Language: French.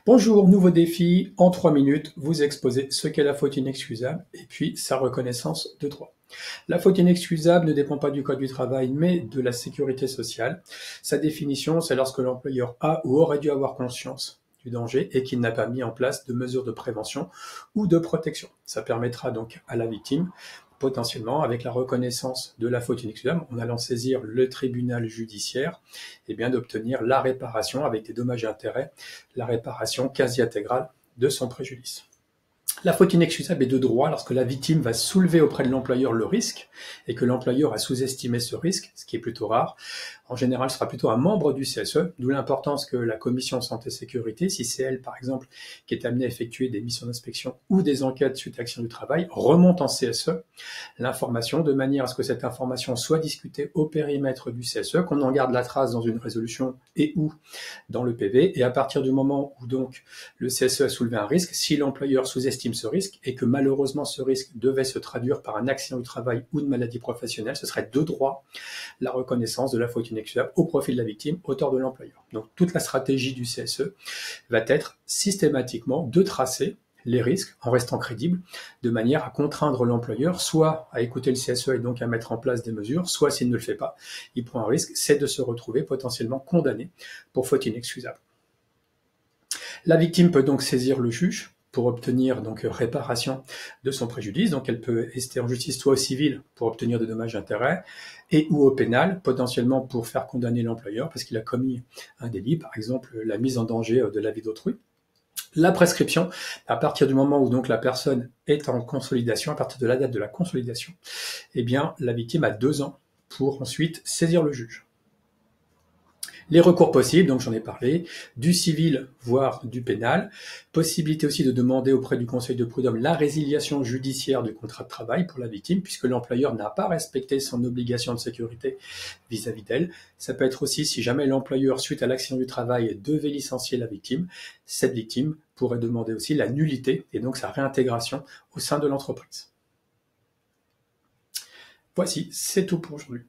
Bonjour, nouveau défi. En 3 minutes, vous exposez ce qu'est la faute inexcusable et puis sa reconnaissance de droit. La faute inexcusable ne dépend pas du Code du travail, mais de la sécurité sociale. Sa définition, c'est lorsque l'employeur a ou aurait dû avoir conscience du danger et qu'il n'a pas mis en place de mesures de prévention ou de protection. Ça permettra donc à la victime, potentiellement, avec la reconnaissance de la faute inexcusable, en allant saisir le tribunal judiciaire, et bien d'obtenir la réparation avec des dommages et intérêts, la réparation quasi intégrale de son préjudice. La faute inexcusable est de droit lorsque la victime va soulever auprès de l'employeur le risque et que l'employeur a sous-estimé ce risque, ce qui est plutôt rare. En général, ce sera plutôt un membre du CSE, d'où l'importance que la commission santé-sécurité, si c'est elle, par exemple, qui est amenée à effectuer des missions d'inspection ou des enquêtes suite à action du travail, remonte en CSE l'information de manière à ce que cette information soit discutée au périmètre du CSE, qu'on en garde la trace dans une résolution et ou dans le PV. Et à partir du moment où donc le CSE a soulevé un risque, si l'employeur sous-estime ce risque et que malheureusement ce risque devait se traduire par un accident du travail ou de maladie professionnelle, ce serait de droit la reconnaissance de la faute inexcusable au profit de la victime, au tort de l'employeur. Donc toute la stratégie du CSE va être systématiquement de tracer les risques en restant crédible, de manière à contraindre l'employeur soit à écouter le CSE et donc à mettre en place des mesures, soit s'il ne le fait pas, il prend un risque, c'est de se retrouver potentiellement condamné pour faute inexcusable. La victime peut donc saisir le juge pour obtenir donc réparation de son préjudice. Donc elle peut rester en justice soit au civil pour obtenir des dommages et intérêts et ou au pénal, potentiellement pour faire condamner l'employeur parce qu'il a commis un délit, par exemple la mise en danger de la vie d'autrui. La prescription, à partir du moment où donc la personne est en consolidation, à partir de la date de la consolidation, eh bien la victime a 2 ans pour ensuite saisir le juge. Les recours possibles, donc j'en ai parlé, du civil voire du pénal, possibilité aussi de demander auprès du Conseil de prud'homme la résiliation judiciaire du contrat de travail pour la victime, puisque l'employeur n'a pas respecté son obligation de sécurité vis-à-vis d'elle. Ça peut être aussi si jamais l'employeur, suite à l'accident du travail, devait licencier la victime, cette victime pourrait demander aussi la nullité et donc sa réintégration au sein de l'entreprise. Voici, c'est tout pour aujourd'hui.